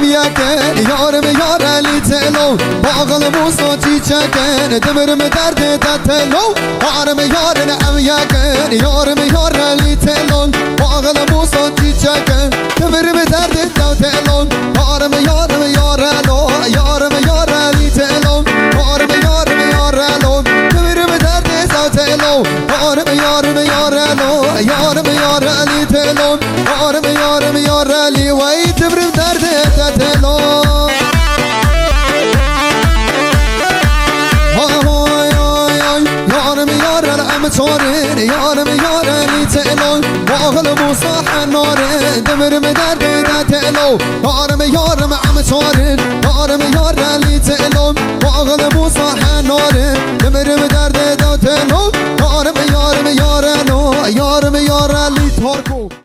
یکن یارم یار علی تلو باغل موسا چی چکن دمرم درد تتلو یارم یارن ام یکن یارم یار علی تلو باغل موسا چی چکن دمرم درد تتلو یارم یارم یار الو یارم یار علی تلو یارم یارم یار الو دمرم درد تتلو یارم یار الو یارم یار علی تلو یارم یار علی وای دمرم درد تتلو صارن یارم یارم تلو باغل موسا حناره دمرم درد تلو یارم یارم عم صارن یارم یارم تلو باغل